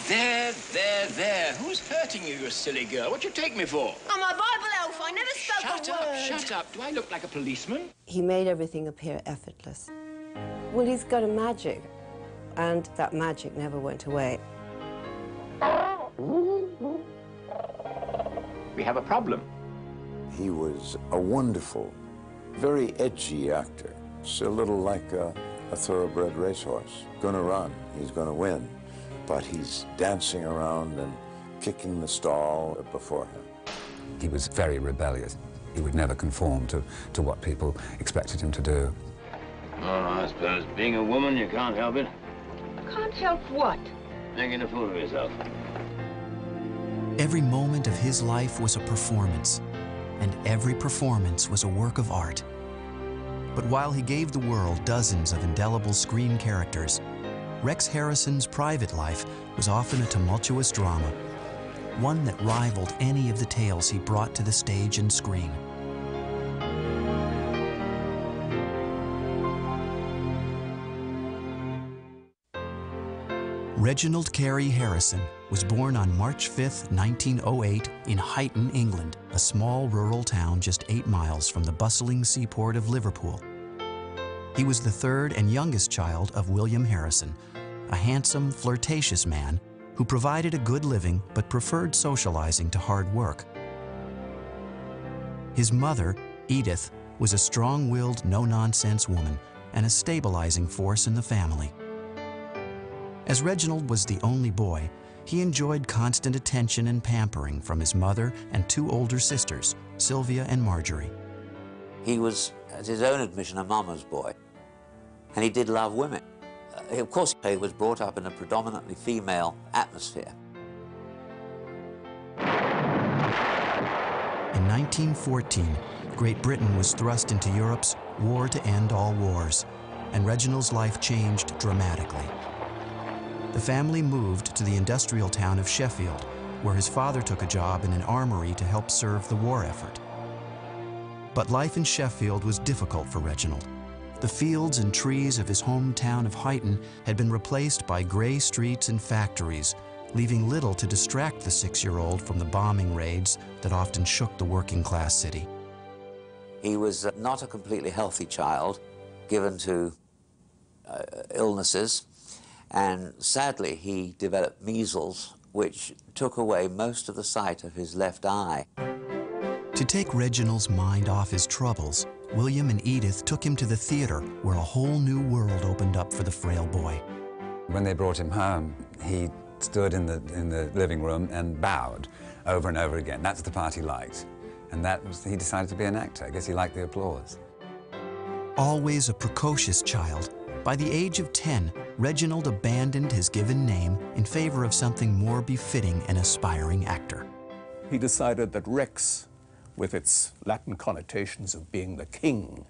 There. Who's hurting you, you silly girl? What you take me for? I'm a Bible elf. I never spoke a word. Shut up. Do I look like a policeman? He made everything appear effortless. Well, he's got a magic, and that magic never went away. We have a problem. He was a wonderful, very edgy actor. It's a little like a thoroughbred racehorse. Gonna run, he's gonna win. But he's dancing around and kicking the stall before him. He was very rebellious. He would never conform to what people expected him to do. Oh, I suppose being a woman, you can't help it. Can't help what? Making a fool of yourself. Every moment of his life was a performance, and every performance was a work of art. But while he gave the world dozens of indelible screen characters, Rex Harrison's private life was often a tumultuous drama, one that rivaled any of the tales he brought to the stage and screen. Reginald Carey Harrison was born on March 5, 1908 in Huyton, England, a small rural town just 8 miles from the bustling seaport of Liverpool. He was the third and youngest child of William Harrison, a handsome, flirtatious man who provided a good living but preferred socializing to hard work. His mother, Edith, was a strong-willed, no-nonsense woman and a stabilizing force in the family. As Reginald was the only boy, he enjoyed constant attention and pampering from his mother and 2 older sisters, Sylvia and Marjorie. He was, at his own admission, a mama's boy, and he did love women. Of course, he was brought up in a predominantly female atmosphere. In 1914, Great Britain was thrust into Europe's war to end all wars, and Reginald's life changed dramatically. The family moved to the industrial town of Sheffield, where his father took a job in an armory to help serve the war effort. But life in Sheffield was difficult for Reginald. The fields and trees of his hometown of Huyton had been replaced by gray streets and factories, leaving little to distract the 6-year-old from the bombing raids that often shook the working-class city. He was not a completely healthy child, given to illnesses, and sadly he developed measles, which took away most of the sight of his left eye. To take Reginald's mind off his troubles, William and Edith took him to the theater, where a whole new world opened up for the frail boy. When they brought him home, he stood in the living room and bowed over and over again. That's the part he liked. And he decided to be an actor. I guess he liked the applause. Always a precocious child, by the age of 10, Reginald abandoned his given name in favor of something more befitting an aspiring actor. He decided that Rex, with its Latin connotations of being the king,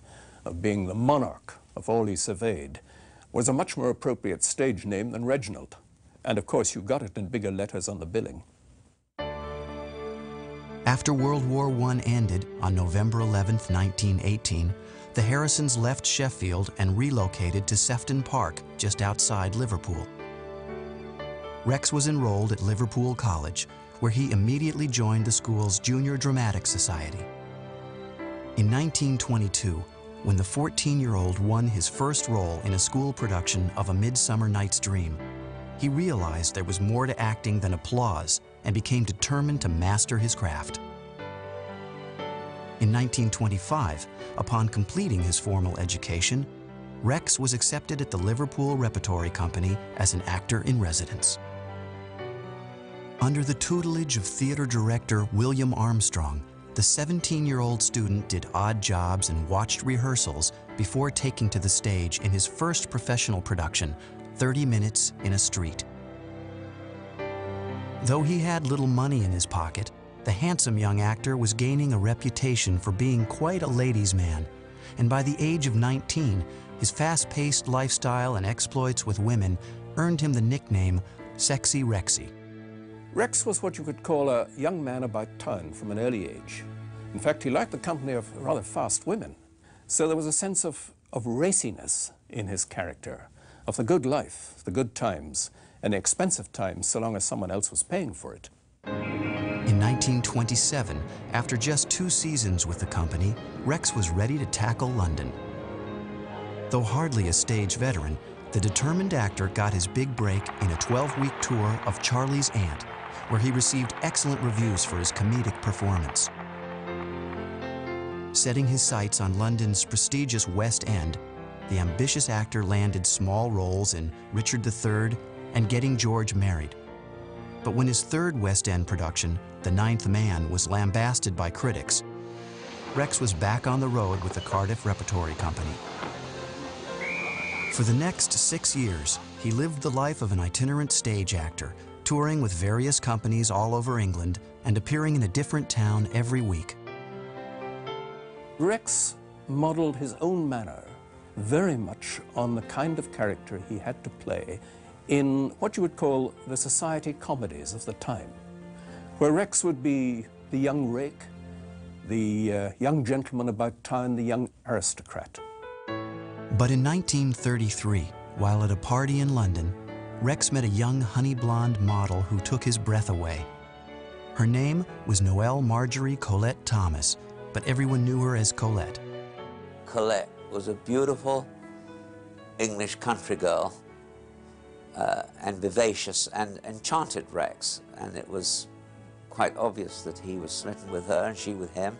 of being the monarch of all he surveyed, was a much more appropriate stage name than Reginald. And of course, you got it in bigger letters on the billing. After World War I ended on November 11, 1918, the Harrisons left Sheffield and relocated to Sefton Park, just outside Liverpool. Rex was enrolled at Liverpool College, where he immediately joined the school's Junior Dramatic Society. In 1922, when the 14-year-old won his first role in a school production of A Midsummer Night's Dream, he realized there was more to acting than applause and became determined to master his craft. In 1925, upon completing his formal education, Rex was accepted at the Liverpool Repertory Company as an actor in residence. Under the tutelage of theater director William Armstrong, the 17-year-old student did odd jobs and watched rehearsals before taking to the stage in his first professional production, 30 Minutes in a Street. Though he had little money in his pocket, the handsome young actor was gaining a reputation for being quite a ladies' man, and by the age of 19, his fast-paced lifestyle and exploits with women earned him the nickname Sexy Rexy. Rex was what you could call a young man about town from an early age. In fact, he liked the company of rather fast women. So there was a sense of raciness in his character, of the good life, the good times, and the expensive times, so long as someone else was paying for it. In 1927, after just 2 seasons with the company, Rex was ready to tackle London. Though hardly a stage veteran, the determined actor got his big break in a 12-week tour of Charlie's Aunt, where he received excellent reviews for his comedic performance. Setting his sights on London's prestigious West End, the ambitious actor landed small roles in Richard III and Getting George Married. But when his third West End production, The Ninth Man, was lambasted by critics, Rex was back on the road with the Cardiff Repertory Company. For the next 6 years, he lived the life of an itinerant stage actor, touring with various companies all over England and appearing in a different town every week. Rex modeled his own manner very much on the kind of character he had to play in what you would call the society comedies of the time, where Rex would be the young rake, the young gentleman about town, the young aristocrat. But in 1933, while at a party in London, Rex met a young honey blonde model who took his breath away. Her name was Noelle Marjorie Colette Thomas, but everyone knew her as Colette. Colette was a beautiful English country girl and vivacious, and enchanted Rex. And it was quite obvious that he was smitten with her and she with him,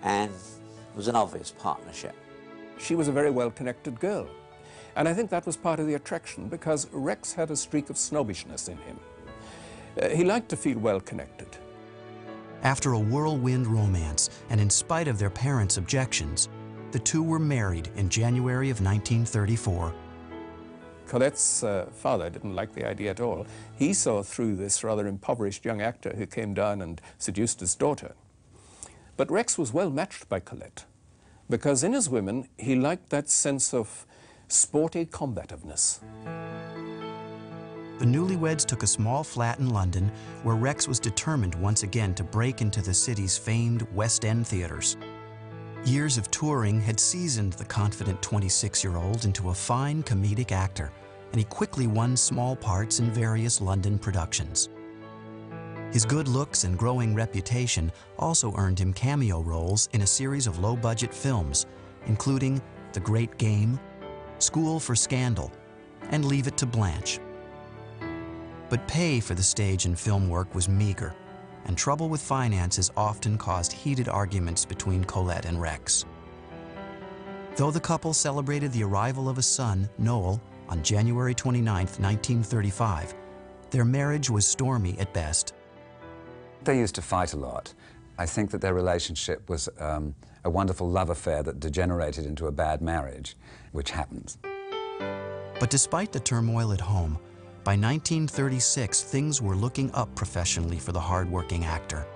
and it was an obvious partnership. She was a very well-connected girl. And I think that was part of the attraction, because Rex had a streak of snobbishness in him. He liked to feel well-connected. After a whirlwind romance, and in spite of their parents' objections, the two were married in January of 1934. Colette's father didn't like the idea at all. He saw through this rather impoverished young actor who came down and seduced his daughter. But Rex was well matched by Colette, because in his women, he liked that sense of sporty combativeness. The newlyweds took a small flat in London where Rex was determined once again to break into the city's famed West End theaters. Years of touring had seasoned the confident 26-year-old into a fine comedic actor, and he quickly won small parts in various London productions. His good looks and growing reputation also earned him cameo roles in a series of low-budget films, including The Great Game, School for Scandal, and Leave It to Blanche. But pay for the stage and film work was meager, and trouble with finances often caused heated arguments between Colette and Rex. Though the couple celebrated the arrival of a son, Noel, on January 29, 1935, their marriage was stormy at best. They used to fight a lot. I think that their relationship was a wonderful love affair that degenerated into a bad marriage, which happens. But despite the turmoil at home, by 1936, things were looking up professionally for the hard-working actor.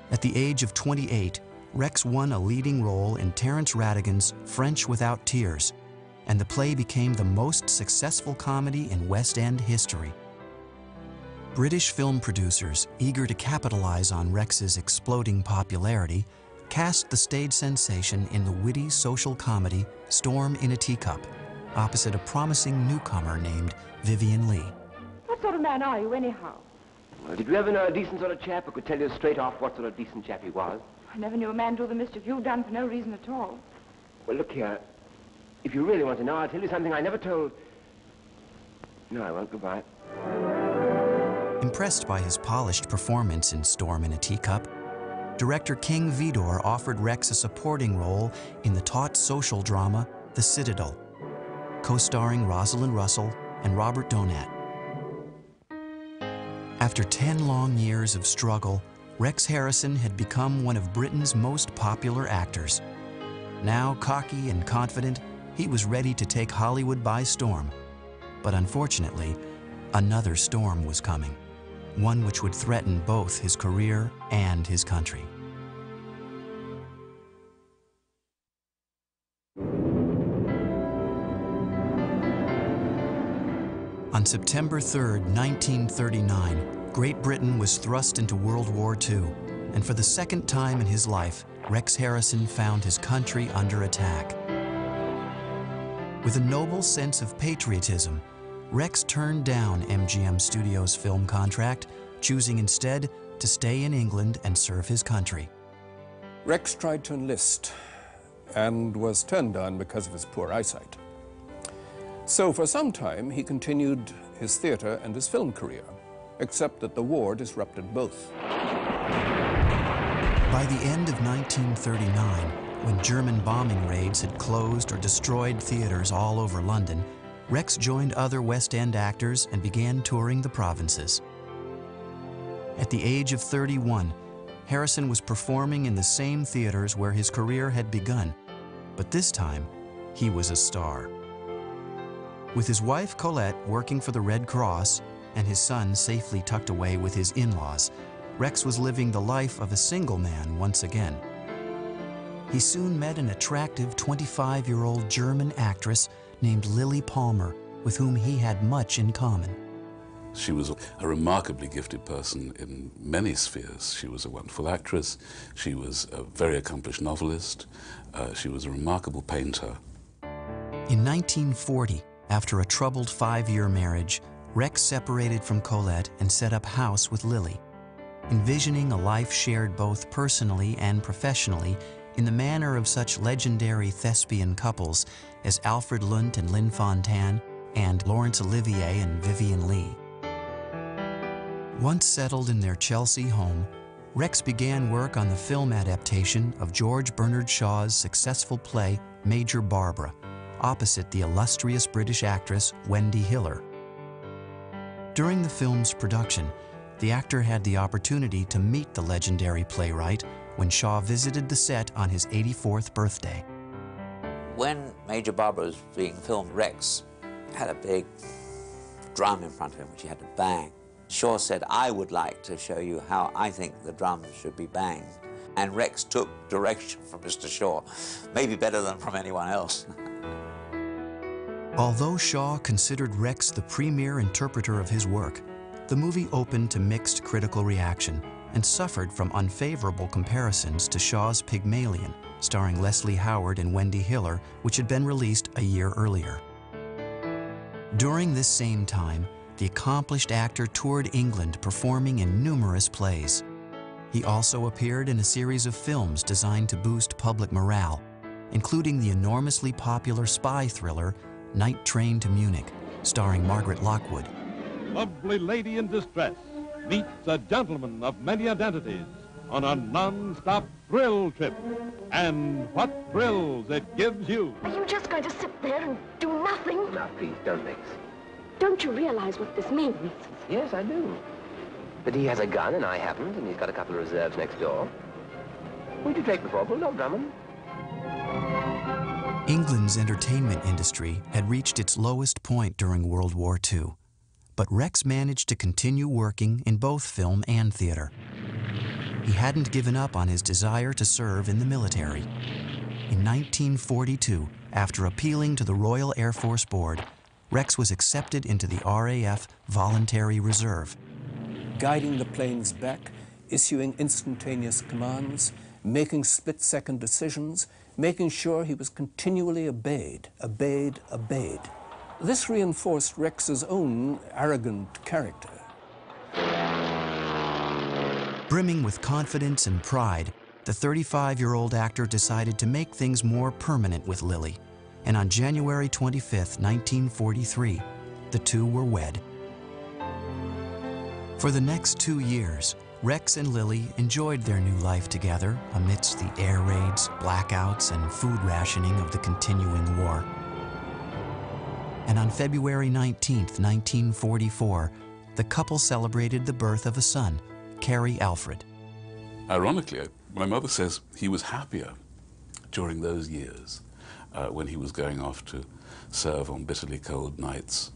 At the age of 28, Rex won a leading role in Terence Rattigan's French Without Tears, and the play became the most successful comedy in West End history. British film producers, eager to capitalize on Rex's exploding popularity, cast the stage sensation in the witty social comedy Storm in a Teacup, opposite a promising newcomer named Vivien Leigh. What sort of man are you, anyhow? Well, did you ever know a decent sort of chap who could tell you straight off what sort of decent chap he was? I never knew a man do the mischief you've done for no reason at all. Well, look here. If you really want to know, I'll tell you something I never told... No, I won't. Goodbye. Impressed by his polished performance in Storm in a Teacup, director King Vidor offered Rex a supporting role in the taut social drama The Citadel, co-starring Rosalind Russell and Robert Donat. After 10 long years of struggle, Rex Harrison had become one of Britain's most popular actors. Now cocky and confident, he was ready to take Hollywood by storm. But unfortunately, another storm was coming, one which would threaten both his career and his country. On September 3, 1939, Great Britain was thrust into World War II, and for the second time in his life, Rex Harrison found his country under attack. With a noble sense of patriotism, Rex turned down MGM Studios' film contract, choosing instead to stay in England and serve his country. Rex tried to enlist and was turned down because of his poor eyesight. So for some time, he continued his theater and his film career, except that the war disrupted both. By the end of 1939, when German bombing raids had closed or destroyed theaters all over London, Rex joined other West End actors and began touring the provinces. At the age of 31, Harrison was performing in the same theaters where his career had begun, but this time, he was a star. With his wife Colette working for the Red Cross and his son safely tucked away with his in-laws, Rex was living the life of a single man once again. He soon met an attractive 25-year-old German actress named Lily Palmer, with whom he had much in common. She was a remarkably gifted person in many spheres. She was a wonderful actress, she was a very accomplished novelist, she was a remarkable painter. In 1940, after a troubled 5-year marriage, Rex separated from Colette and set up house with Lily, envisioning a life shared both personally and professionally in the manner of such legendary thespian couples as Alfred Lunt and Lynn Fontanne and Laurence Olivier and Vivien Leigh. Once settled in their Chelsea home, Rex began work on the film adaptation of George Bernard Shaw's successful play Major Barbara, opposite the illustrious British actress Wendy Hiller. During the film's production, the actor had the opportunity to meet the legendary playwright when Shaw visited the set on his 84th birthday. When Major Barbara was being filmed, Rex had a big drum in front of him which he had to bang. Shaw said, "I would like to show you how I think the drums should be banged." And Rex took direction from Mr. Shaw, maybe better than from anyone else. Although Shaw considered Rex the premier interpreter of his work, the movie opened to mixed critical reaction and suffered from unfavorable comparisons to Shaw's Pygmalion, starring Leslie Howard and Wendy Hiller, which had been released a year earlier. During this same time, the accomplished actor toured England performing in numerous plays. He also appeared in a series of films designed to boost public morale, including the enormously popular spy thriller Night Train to Munich, starring Margaret Lockwood. Lovely lady in distress meets a gentleman of many identities on a non-stop thrill trip. And what thrills it gives you. Are you just going to sit there and do nothing? Now, please, don't mix. Don't you realize what this means? Yes, I do. But he has a gun and I haven't, and he's got a couple of reserves next door. Who'd you take before, Bulldog Drummond? England's entertainment industry had reached its lowest point during World War II, but Rex managed to continue working in both film and theater. He hadn't given up on his desire to serve in the military. In 1942, after appealing to the Royal Air Force Board, Rex was accepted into the RAF Voluntary Reserve. Guiding the planes back, issuing instantaneous commands, making split-second decisions, making sure he was continually obeyed. This reinforced Rex's own arrogant character. Brimming with confidence and pride, the 35-year-old actor decided to make things more permanent with Lily, and on January 25, 1943, the two were wed. For the next 2 years, Rex and Lily enjoyed their new life together amidst the air raids, blackouts, and food rationing of the continuing war. And on February 19, 1944, the couple celebrated the birth of a son, Cary Alfred. Ironically, my mother says he was happier during those years when he was going off to serve on bitterly cold nights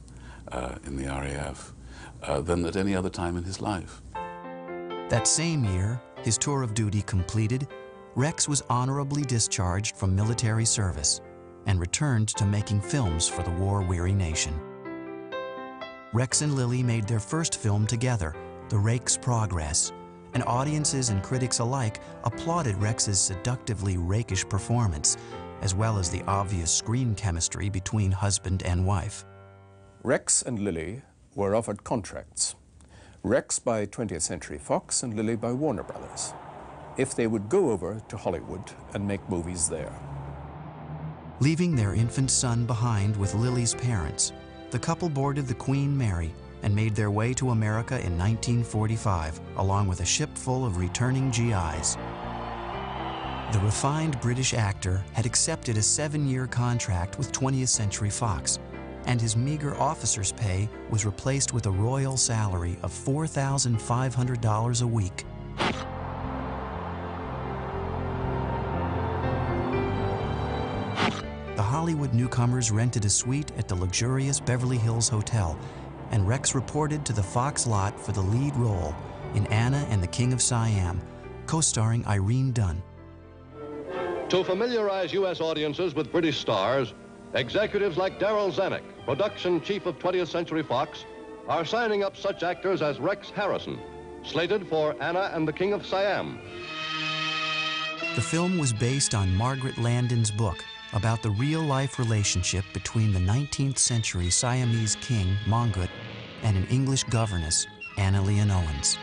in the RAF than at any other time in his life. That same year, his tour of duty completed, Rex was honorably discharged from military service and returned to making films for the war-weary nation. Rex and Lily made their first film together, The Rake's Progress, and audiences and critics alike applauded Rex's seductively rakish performance, as well as the obvious screen chemistry between husband and wife. Rex and Lily were offered contracts. Rex by 20th Century Fox and Lily by Warner Brothers, if they would go over to Hollywood and make movies there. Leaving their infant son behind with Lily's parents, the couple boarded the Queen Mary and made their way to America in 1945, along with a ship full of returning GIs. The refined British actor had accepted a 7-year contract with 20th Century Fox, and his meager officer's pay was replaced with a royal salary of $4,500 a week. The Hollywood newcomers rented a suite at the luxurious Beverly Hills Hotel, and Rex reported to the Fox lot for the lead role in Anna and the King of Siam, co-starring Irene Dunne. To familiarize U.S. audiences with British stars, executives like Darryl Zanuck, production chief of 20th Century Fox, are signing up such actors as Rex Harrison, slated for Anna and the King of Siam. The film was based on Margaret Landon's book about the real-life relationship between the 19th century Siamese king, Mongkut, and an English governess, Anna Leon Owens.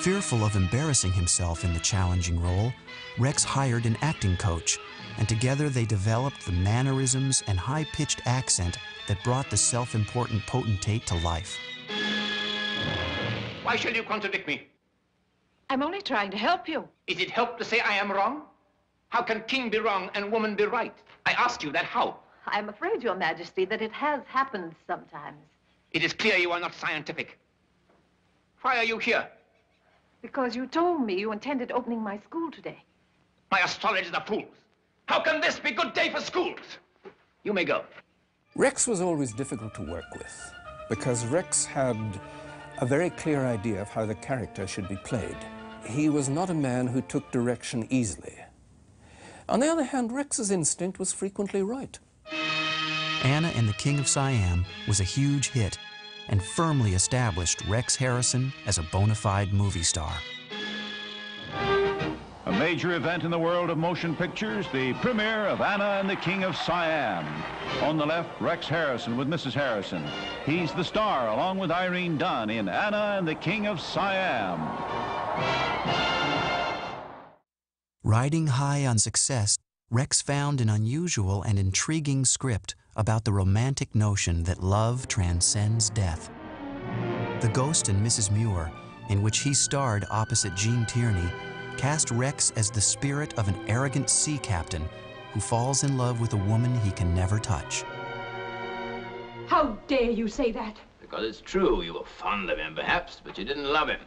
Fearful of embarrassing himself in the challenging role, Rex hired an acting coach, and together they developed the mannerisms and high-pitched accent that brought the self-important potentate to life. Why shall you contradict me? I'm only trying to help you. Is it help to say I am wrong? How can king be wrong and woman be right? I ask you that how? I'm afraid, Your Majesty, that it has happened sometimes. It is clear you are not scientific. Why are you here? Because you told me you intended opening my school today. My astrologers are fools. How can this be a good day for schools? You may go. Rex was always difficult to work with because Rex had a very clear idea of how the character should be played. He was not a man who took direction easily. On the other hand, Rex's instinct was frequently right. Anna and the King of Siam was a huge hit and firmly established Rex Harrison as a bona fide movie star. A major event in the world of motion pictures, the premiere of Anna and the King of Siam. On the left, Rex Harrison with Mrs. Harrison. He's the star, along with Irene Dunne, in Anna and the King of Siam. Riding high on success, Rex found an unusual and intriguing script about the romantic notion that love transcends death. The Ghost and Mrs. Muir, in which he starred opposite Gene Tierney, cast Rex as the spirit of an arrogant sea captain who falls in love with a woman he can never touch. How dare you say that? Because it's true. You were fond of him, perhaps, but you didn't love him.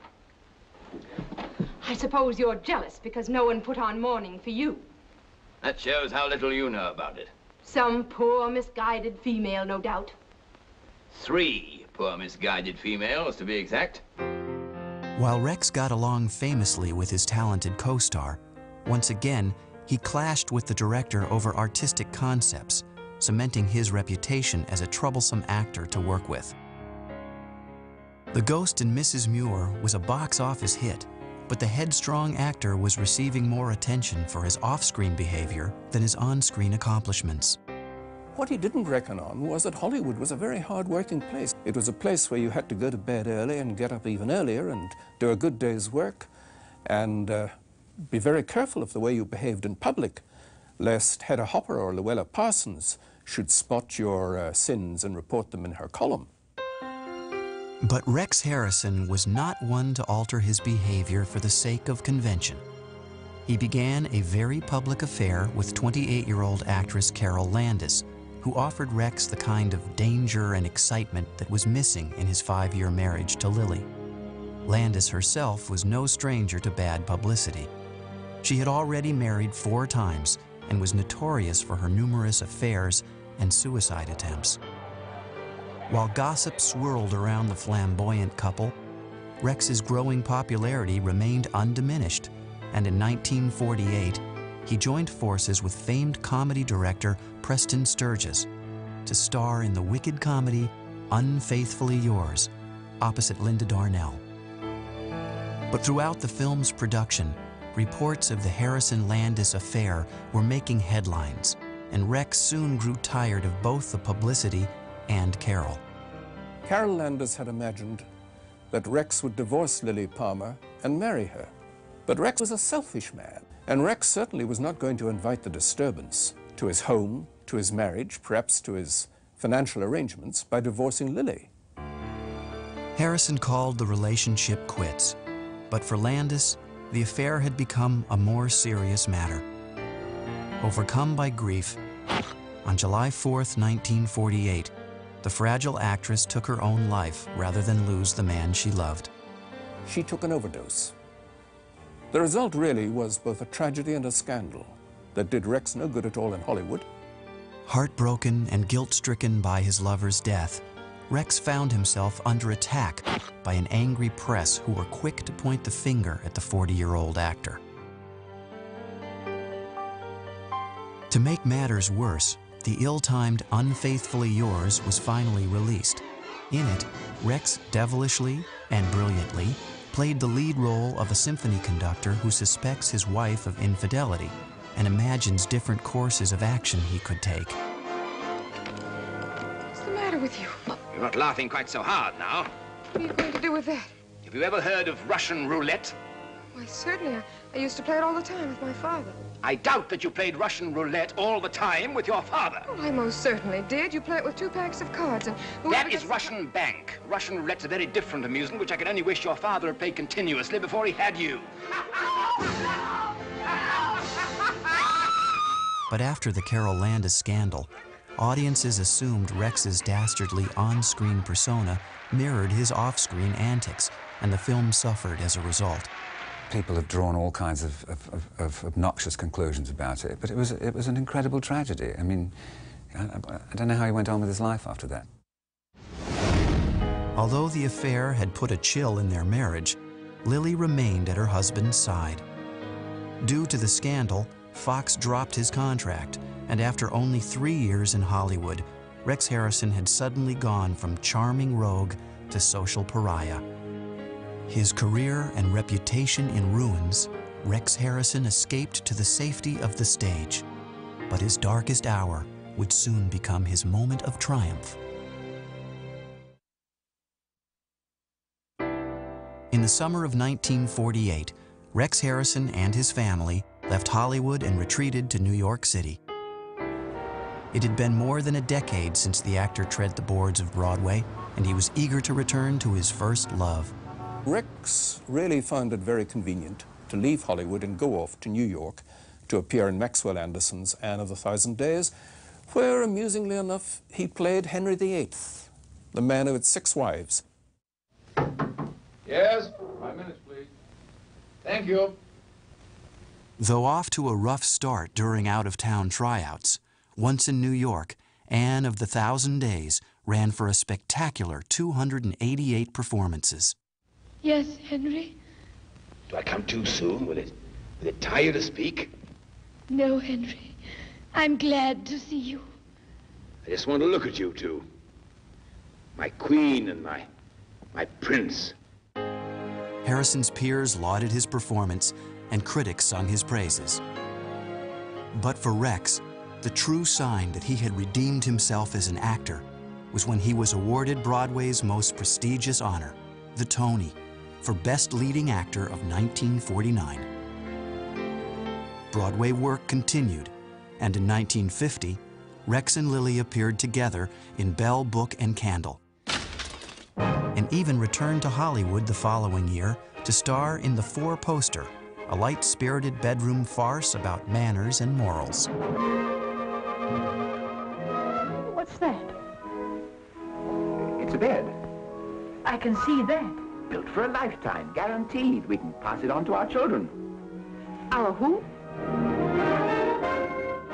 I suppose you're jealous because no one put on mourning for you. That shows how little you know about it. Some poor, misguided female, no doubt. 3 poor, misguided females, to be exact. While Rex got along famously with his talented co-star, once again, he clashed with the director over artistic concepts, cementing his reputation as a troublesome actor to work with. The Ghost and Mrs. Muir was a box office hit, but the headstrong actor was receiving more attention for his off-screen behavior than his on-screen accomplishments. What he didn't reckon on was that Hollywood was a very hard-working place. It was a place where you had to go to bed early and get up even earlier and do a good day's work and be very careful of the way you behaved in public, lest Hedda Hopper or Luella Parsons should spot your sins and report them in her column. But Rex Harrison was not one to alter his behavior for the sake of convention. He began a very public affair with 28-year-old actress Carol Landis, who offered Rex the kind of danger and excitement that was missing in his 5-year marriage to Lily. Landis herself was no stranger to bad publicity. She had already married 4 times and was notorious for her numerous affairs and suicide attempts. While gossip swirled around the flamboyant couple, Rex's growing popularity remained undiminished, and in 1948, he joined forces with famed comedy director Preston Sturges to star in the wicked comedy Unfaithfully Yours, opposite Linda Darnell. But throughout the film's production, reports of the Harrison-Landis affair were making headlines, and Rex soon grew tired of both the publicity and Carol. Carol Landis had imagined that Rex would divorce Lily Palmer and marry her. But Rex was a selfish man, and Rex certainly was not going to invite the disturbance to his home, to his marriage, perhaps to his financial arrangements by divorcing Lily. Harrison called the relationship quits, but for Landis, the affair had become a more serious matter. Overcome by grief, on July 4th, 1948, the fragile actress took her own life rather than lose the man she loved. She took an overdose. The result really was both a tragedy and a scandal that did Rex no good at all in Hollywood. Heartbroken and guilt-stricken by his lover's death, Rex found himself under attack by an angry press who were quick to point the finger at the 40-year-old actor. To make matters worse, the ill-timed Unfaithfully Yours was finally released. In it, Rex devilishly and brilliantly played the lead role of a symphony conductor who suspects his wife of infidelity and imagines different courses of action he could take. What's the matter with you? You're not laughing quite so hard now. What are you going to do with that? Have you ever heard of Russian roulette? Why, certainly. I used to play it all the time with my father. I doubt that you played Russian roulette all the time with your father. Well, I most certainly did. You play it with 2 packs of cards, and that is Russian bank. Russian roulette's a very different amusement, which I can only wish your father had played continuously before he had you. But after the Carol Landis scandal, audiences assumed Rex's dastardly on-screen persona mirrored his off-screen antics, and the film suffered as a result. People have drawn all kinds of obnoxious conclusions about it, but it was an incredible tragedy. I mean, I don't know how he went on with his life after that. Although the affair had put a chill in their marriage, Lily remained at her husband's side. Due to the scandal, Fox dropped his contract, and after only 3 years in Hollywood, Rex Harrison had suddenly gone from charming rogue to social pariah. His career and reputation in ruins, Rex Harrison escaped to the safety of the stage. But his darkest hour would soon become his moment of triumph. In the summer of 1948, Rex Harrison and his family left Hollywood and retreated to New York City. It had been more than a decade since the actor tread the boards of Broadway, and he was eager to return to his first love. Rex really found it very convenient to leave Hollywood and go off to New York to appear in Maxwell Anderson's Anne of the Thousand Days, where, amusingly enough, he played Henry VIII, the man who had 6 wives. Yes? 5 minutes, please. Thank you. Though off to a rough start during out-of-town tryouts, once in New York, Anne of the Thousand Days ran for a spectacular 288 performances. Yes, Henry? Do I come too soon? Will it tire you to speak? No, Henry. I'm glad to see you. I just want to look at you two. My queen and my prince. Harrison's peers lauded his performance, and critics sung his praises. But for Rex, the true sign that he had redeemed himself as an actor was when he was awarded Broadway's most prestigious honor, the Tony, for Best Leading Actor of 1949. Broadway work continued, and in 1950, Rex and Lily appeared together in Bell, Book and Candle, and even returned to Hollywood the following year to star in The Four Poster, a light-spirited bedroom farce about manners and morals. What's that? It's a bed. I can see that. Built for a lifetime, guaranteed. We can pass it on to our children. Our who?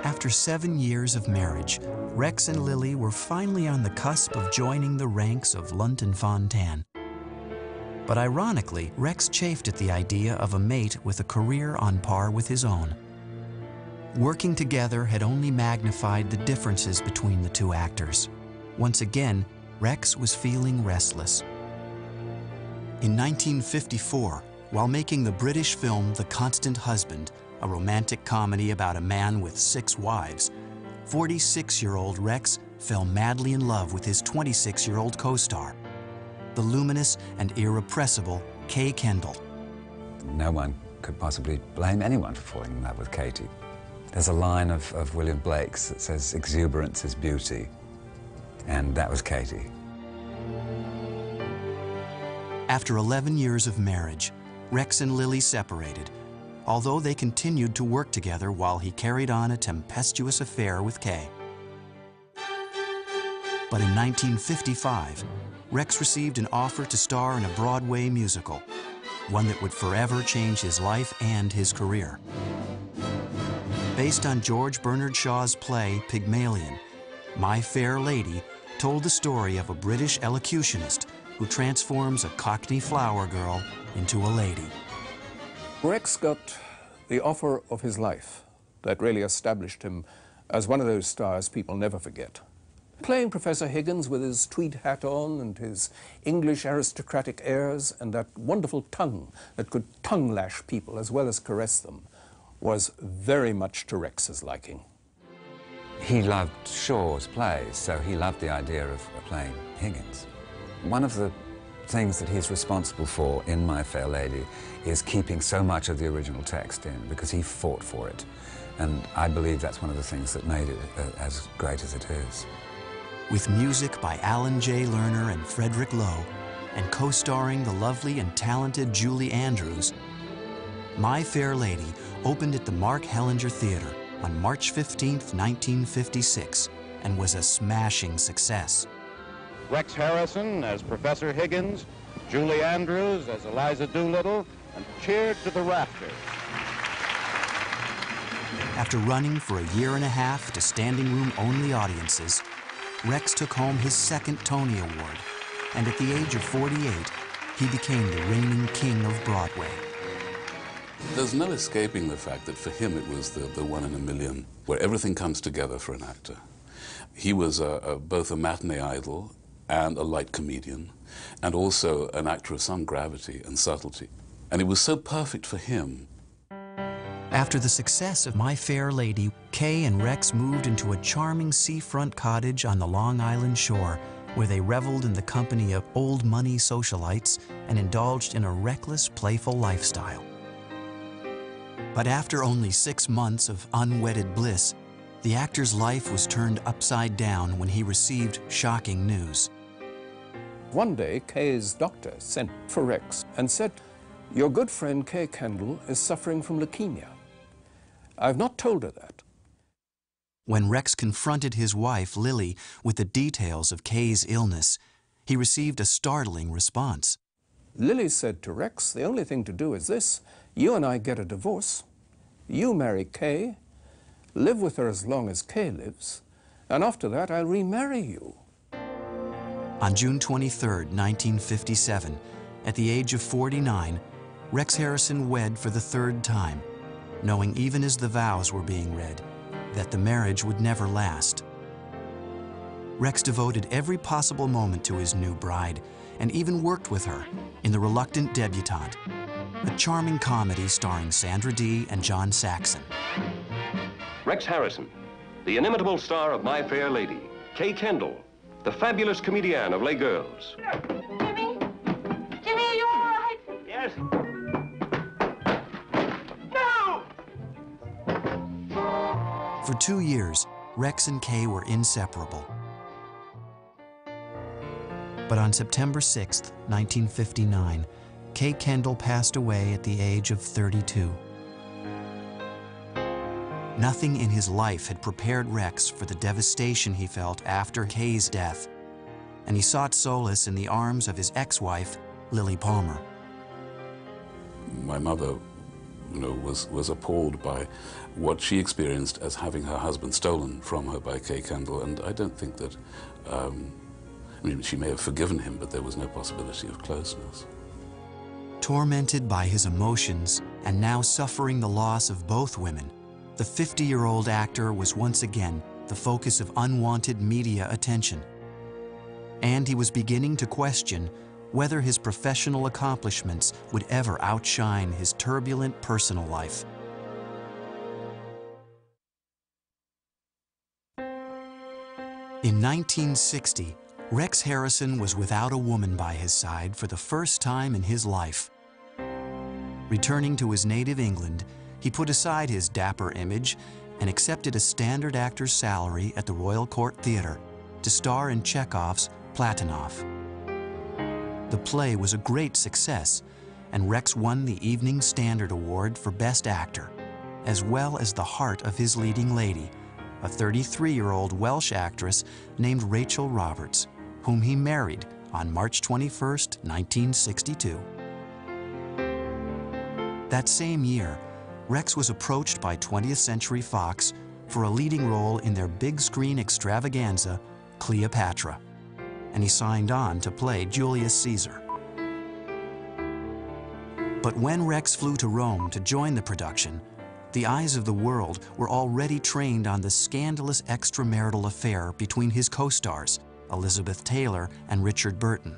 After 7 years of marriage, Rex and Lily were finally on the cusp of joining the ranks of Lunt and Fontanne. But ironically, Rex chafed at the idea of a mate with a career on par with his own. Working together had only magnified the differences between the two actors. Once again, Rex was feeling restless. In 1954, While making the British film The Constant Husband, a romantic comedy about a man with 6 wives, 46-year-old Rex fell madly in love with his 26-year-old co-star, the luminous and irrepressible Kay Kendall. No one could possibly blame anyone for falling in love with Katie. There's a line of William Blake's that says, "Exuberance is beauty," and that was Katie. After 11 years of marriage, Rex and Lily separated, although they continued to work together while he carried on a tempestuous affair with Kay. But in 1955, Rex received an offer to star in a Broadway musical, one that would forever change his life and his career. Based on George Bernard Shaw's play Pygmalion, My Fair Lady told the story of a British elocutionist who transforms a Cockney flower girl into a lady. Rex got the offer of his life that really established him as one of those stars people never forget. Playing Professor Higgins with his tweed hat on and his English aristocratic airs and that wonderful tongue that could tongue-lash people as well as caress them was very much to Rex's liking. He loved Shaw's plays, so he loved the idea of playing Higgins. One of the things that he's responsible for in My Fair Lady is keeping so much of the original text in, because he fought for it. And I believe that's one of the things that made it as great as it is. With music by Alan J. Lerner and Frederick Lowe, and co-starring the lovely and talented Julie Andrews, My Fair Lady opened at the Mark Hellinger Theater on March 15, 1956, and was a smashing success. Rex Harrison as Professor Higgins, Julie Andrews as Eliza Doolittle, and cheered to the rafters. After running for a year and a half to standing room only audiences, Rex took home his second Tony Award, and at the age of 48, he became the reigning king of Broadway. There's no escaping the fact that for him it was the one in a million, where everything comes together for an actor. He was both a matinee idol and a light comedian, and also an actor of some gravity and subtlety. And it was so perfect for him. After the success of My Fair Lady, Kay and Rex moved into a charming seafront cottage on the Long Island shore, where they reveled in the company of old money socialites and indulged in a reckless, playful lifestyle. But after only 6 months of unwedded bliss, the actor's life was turned upside down when he received shocking news. One day, Kay's doctor sent for Rex and said, "Your good friend Kay Kendall is suffering from leukemia. I've not told her that." When Rex confronted his wife, Lily, with the details of Kay's illness, he received a startling response. Lily said to Rex, "The only thing to do is this. You and I get a divorce. You marry Kay, live with her as long as Kay lives, and after that I'll remarry you." On June 23, 1957, at the age of 49, Rex Harrison wed for the 3rd time, knowing even as the vows were being read, that the marriage would never last. Rex devoted every possible moment to his new bride, and even worked with her in The Reluctant Debutante, a charming comedy starring Sandra Dee and John Saxon. Rex Harrison, the inimitable star of My Fair Lady. Kay Kendall, the fabulous comedienne of Les Girls. Jimmy? Jimmy, are you all right? Yes. No! For 2 years, Rex and Kay were inseparable. But on September 6, 1959, Kay Kendall passed away at the age of 32. Nothing in his life had prepared Rex for the devastation he felt after Kay's death, and he sought solace in the arms of his ex-wife, Lily Palmer. My mother, was appalled by what she experienced as having her husband stolen from her by Kay Kendall, and I don't think that, she may have forgiven him, but there was no possibility of closeness. Tormented by his emotions and now suffering the loss of both women, the 50-year-old actor was once again the focus of unwanted media attention. And he was beginning to question whether his professional accomplishments would ever outshine his turbulent personal life. In 1960, Rex Harrison was without a woman by his side for the first time in his life. Returning to his native England, he put aside his dapper image and accepted a standard actor's salary at the Royal Court Theatre to star in Chekhov's Platonov. The play was a great success, and Rex won the Evening Standard Award for Best Actor, as well as the heart of his leading lady, a 33-year-old Welsh actress named Rachel Roberts, whom he married on March 21, 1962. That same year, Rex was approached by 20th Century Fox for a leading role in their big-screen extravaganza, Cleopatra, and he signed on to play Julius Caesar. But when Rex flew to Rome to join the production, the eyes of the world were already trained on the scandalous extramarital affair between his co-stars, Elizabeth Taylor and Richard Burton.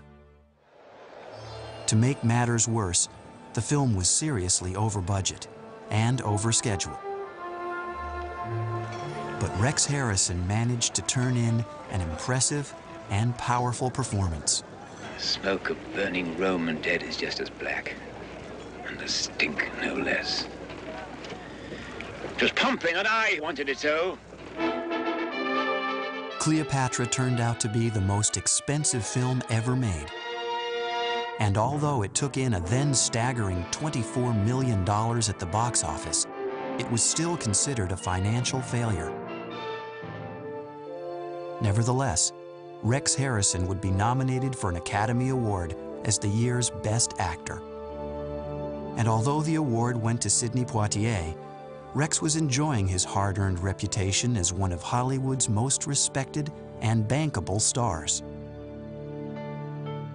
To make matters worse, the film was seriously over budget and over schedule. But Rex Harrison managed to turn in an impressive and powerful performance. The smoke of burning Rome and dead is just as black, and the stink no less. It was pumping, and I wanted it so. Cleopatra turned out to be the most expensive film ever made. And although it took in a then staggering $24 million at the box office, it was still considered a financial failure. Nevertheless, Rex Harrison would be nominated for an Academy Award as the year's Best Actor. And although the award went to Sidney Poitier, Rex was enjoying his hard-earned reputation as one of Hollywood's most respected and bankable stars.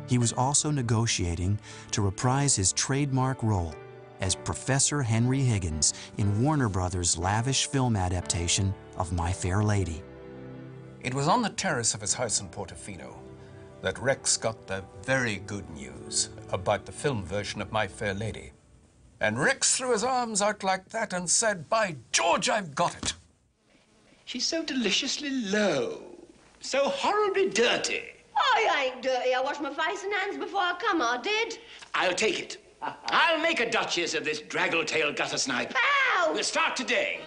He was also negotiating to reprise his trademark role as Professor Henry Higgins in Warner Brothers' lavish film adaptation of My Fair Lady. It was on the terrace of his house in Portofino that Rex got the very good news about the film version of My Fair Lady. And Rex threw his arms out like that and said, "By George, I've got it." She's so deliciously low, so horribly dirty. I ain't dirty. I washed my face and hands before I come, I did. I'll take it. I'll make a duchess of this draggle-tailed gutter snipe. Ow! We'll start today.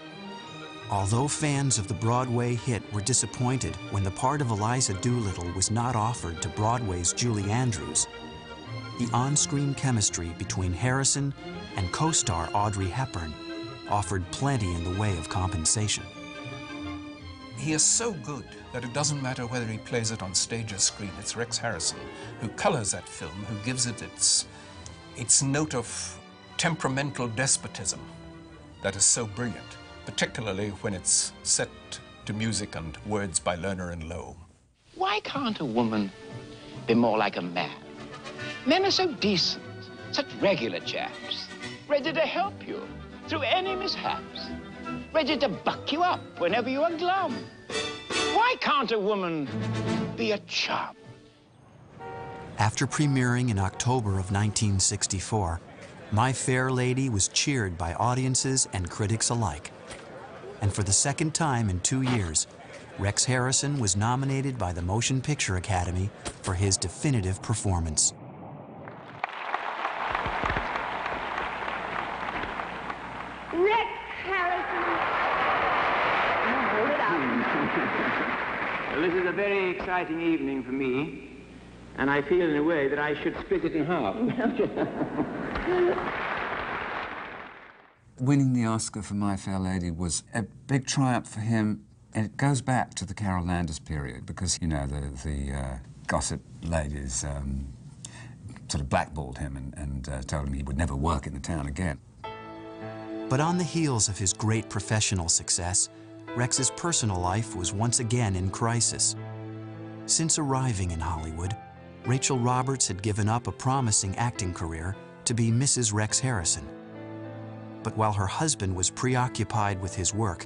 Although fans of the Broadway hit were disappointed when the part of Eliza Doolittle was not offered to Broadway's Julie Andrews, the on-screen chemistry between Harrison and co-star Audrey Hepburn offered plenty in the way of compensation. He is so good that it doesn't matter whether he plays it on stage or screen. It's Rex Harrison who colors that film, who gives it its note of temperamental despotism that is so brilliant, particularly when it's set to music and words by Lerner and Lowe. Why can't a woman be more like a man? Men are so decent, such regular chaps, ready to help you through any mishaps, ready to buck you up whenever you are glum. Why can't a woman be a chum? After premiering in October of 1964, My Fair Lady was cheered by audiences and critics alike. And for the second time in 2 years, Rex Harrison was nominated by the Motion Picture Academy for his definitive performance. Rex Harrison. Hold it up. Well, this is a very exciting evening for me, and I feel in a way that I should split it in half. Winning the Oscar for My Fair Lady was a big triumph for him, and it goes back to the Carol Landis period because, you know, the gossip ladies sort of blackballed him and told him he would never work in the town again. But on the heels of his great professional success, Rex's personal life was once again in crisis. Since arriving in Hollywood, Rachel Roberts had given up a promising acting career to be Mrs. Rex Harrison. But while her husband was preoccupied with his work,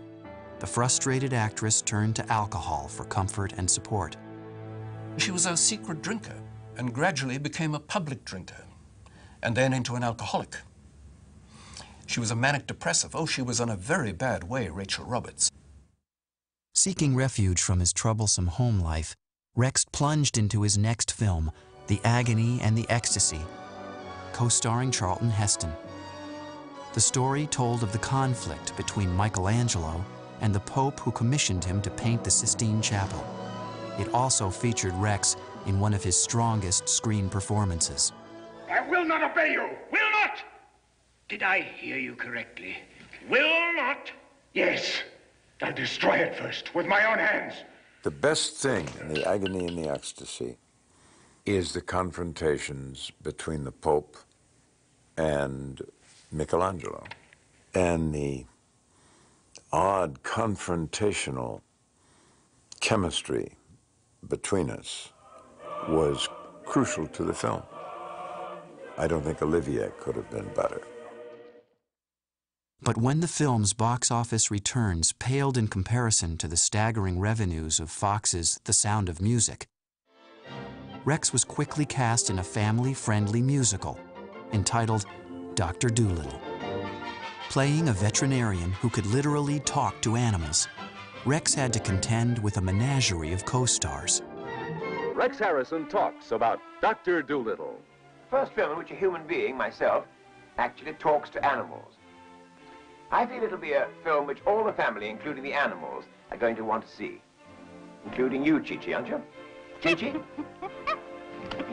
the frustrated actress turned to alcohol for comfort and support. She was a secret drinker, and gradually became a public drinker, and then into an alcoholic. She was a manic depressive. Oh, she was on a very bad way, Rachel Roberts. Seeking refuge from his troublesome home life, Rex plunged into his next film, The Agony and the Ecstasy, co-starring Charlton Heston. The story told of the conflict between Michelangelo and the Pope who commissioned him to paint the Sistine Chapel. It also featured Rex in one of his strongest screen performances. I will not obey you! Will not! Did I hear you correctly? Will not? Yes. I'll destroy it first, with my own hands. The best thing in The Agony and the Ecstasy is the confrontations between the Pope and Michelangelo, and the odd confrontational chemistry between us was crucial to the film. I don't think Olivier could have been better. But when the film's box office returns paled in comparison to the staggering revenues of Fox's The Sound of Music, Rex was quickly cast in a family-friendly musical entitled Dr. Dolittle. Playing a veterinarian who could literally talk to animals, Rex had to contend with a menagerie of co-stars. Rex Harrison talks about Dr. Dolittle. First film in which a human being, myself, actually talks to animals. I feel it'll be a film which all the family, including the animals, are going to want to see. Including you, Chi-Chi, aren't you? Chi-Chi?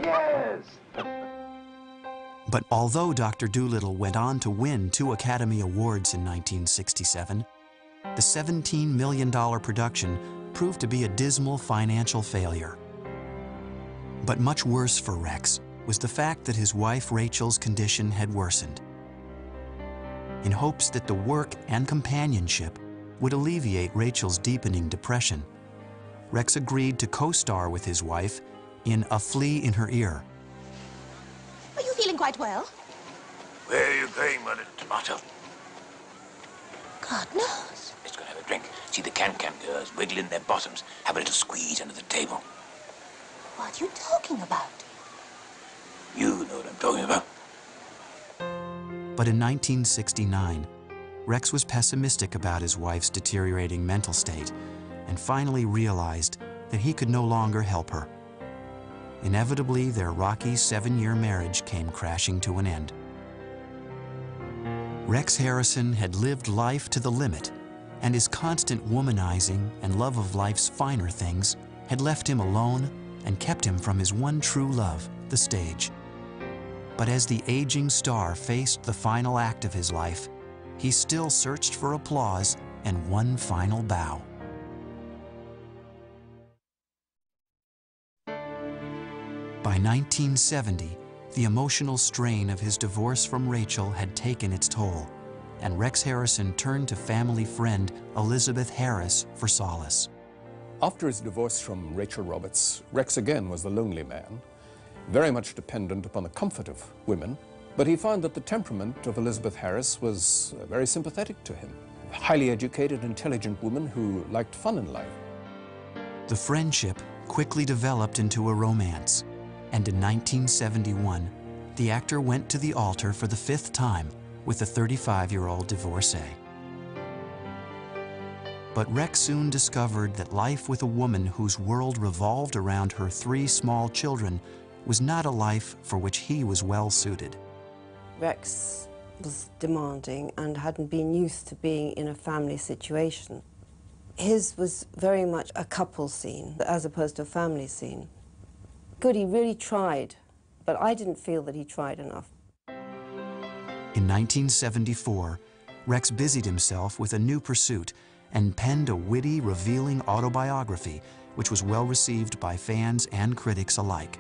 Yes! But although Dr. Dolittle went on to win 2 Academy Awards in 1967, the $17 million production proved to be a dismal financial failure. But much worse for Rex was the fact that his wife Rachel's condition had worsened. In hopes that the work and companionship would alleviate Rachel's deepening depression, Rex agreed to co-star with his wife in A Flea in Her Ear. Are you feeling quite well? Where are you going, Mother Tomato? God knows. Let's go and have a drink. See the can-can girls wiggling their bottoms. Have a little squeeze under the table. What are you talking about? You know what I'm talking about. But in 1969, Rex was pessimistic about his wife's deteriorating mental state and finally realized that he could no longer help her. Inevitably, their rocky 7-year marriage came crashing to an end. Rex Harrison had lived life to the limit, and his constant womanizing and love of life's finer things had left him alone and kept him from his one true love, the stage. But as the aging star faced the final act of his life, he still searched for applause and one final bow. By 1970, the emotional strain of his divorce from Rachel had taken its toll, and Rex Harrison turned to family friend Elizabeth Harris for solace. After his divorce from Rachel Roberts, Rex again was the lonely man, very much dependent upon the comfort of women, but he found that the temperament of Elizabeth Harris was very sympathetic to him. A highly educated, intelligent woman who liked fun in life. The friendship quickly developed into a romance, and in 1971, the actor went to the altar for the 5th time with a 35-year-old divorcee. But Rex soon discovered that life with a woman whose world revolved around her 3 small children was not a life for which he was well suited. Rex was demanding and hadn't been used to being in a family situation. His was very much a couple scene as opposed to a family scene. Good, he really tried, but I didn't feel that he tried enough. In 1974, Rex busied himself with a new pursuit and penned a witty, revealing autobiography which was well received by fans and critics alike.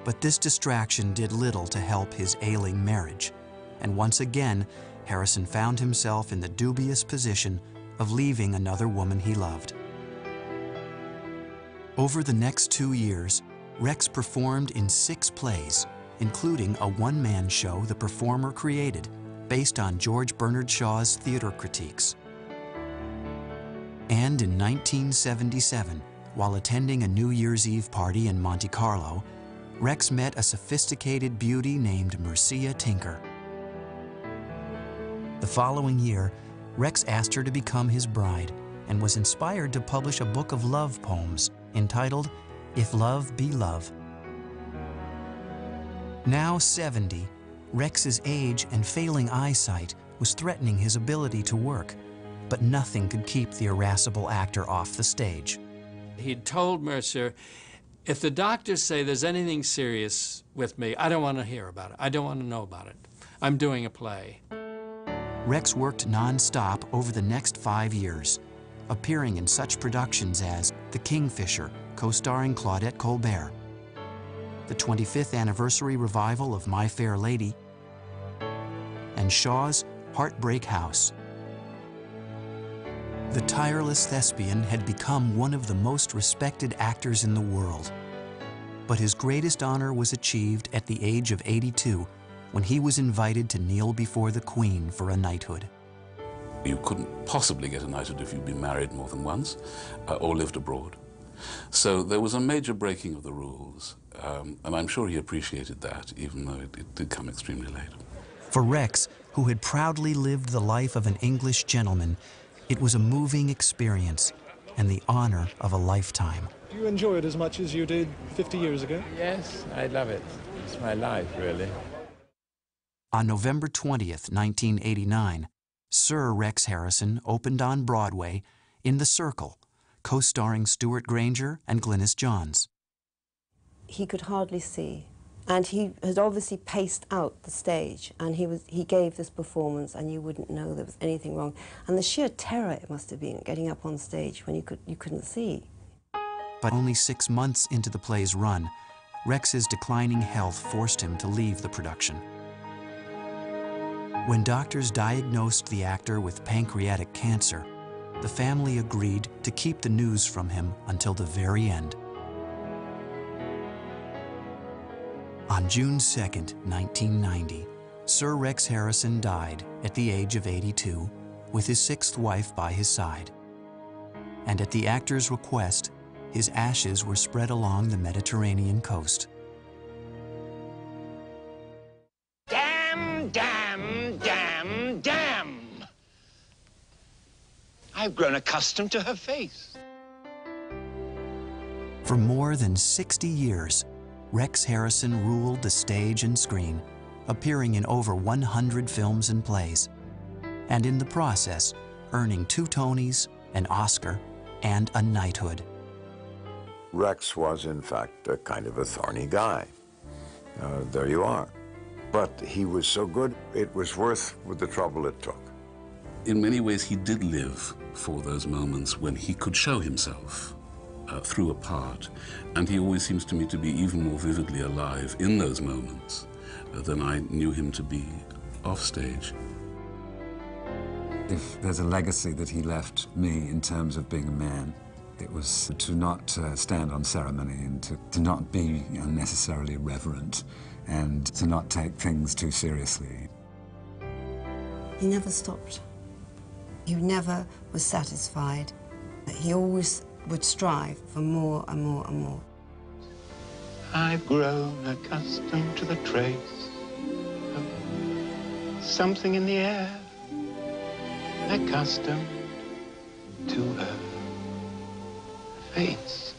But this distraction did little to help his ailing marriage, and once again, Harrison found himself in the dubious position of leaving another woman he loved. Over the next 2 years, Rex performed in 6 plays, including a one-man show the performer created based on George Bernard Shaw's theater critiques. And in 1977, while attending a New Year's Eve party in Monte Carlo, Rex met a sophisticated beauty named Mircea Tinker. The following year, Rex asked her to become his bride and was inspired to publish a book of love poems entitled If Love Be Love. Now 70, Rex's age and failing eyesight was threatening his ability to work, but nothing could keep the irascible actor off the stage. He'd told Mercer, if the doctors say there's anything serious with me, I don't want to hear about it. I don't want to know about it. I'm doing a play. Rex worked non-stop over the next 5 years, appearing in such productions as The Kingfisher, co-starring Claudette Colbert, the 25th anniversary revival of My Fair Lady, and Shaw's Heartbreak House. The tireless thespian had become one of the most respected actors in the world. But his greatest honor was achieved at the age of 82, when he was invited to kneel before the Queen for a knighthood. You couldn't possibly get a knighthood if you'd been married more than once or lived abroad. So there was a major breaking of the rules, and I'm sure he appreciated that, even though it did come extremely late. For Rex, who had proudly lived the life of an English gentleman, it was a moving experience and the honor of a lifetime. Do you enjoy it as much as you did 50 years ago? Yes, I love it. It's my life, really. On November 20th, 1989, Sir Rex Harrison opened on Broadway in The Circle, co-starring Stuart Granger and Glynis Johns. He could hardly see, and he had obviously paced out the stage, and he gave this performance, and you wouldn't know there was anything wrong. And the sheer terror it must have been getting up on stage when you couldn't see. But only 6 months into the play's run, Rex's declining health forced him to leave the production. When doctors diagnosed the actor with pancreatic cancer, the family agreed to keep the news from him until the very end. On June 2nd, 1990, Sir Rex Harrison died at the age of 82, with his 6th wife by his side. And at the actor's request, his ashes were spread along the Mediterranean coast. Damn, damn, damn, damn! I've grown accustomed to her face. For more than 60 years, Rex Harrison ruled the stage and screen, appearing in over 100 films and plays, and in the process, earning 2 Tonys, an Oscar, and a knighthood. Rex was, in fact, a kind of a thorny guy. There you are. But he was so good, it was worth the trouble it took. In many ways, he did live for those moments when he could show himself through a part, and he always seems to me to be even more vividly alive in those moments than I knew him to be off stage. If there's a legacy that he left me in terms of being a man, it was to not stand on ceremony and to not be unnecessarily reverent and to not take things too seriously. He never stopped. He never was satisfied. He always would strive for more and more and more. I've grown accustomed to the trace of something in the air, accustomed to her face.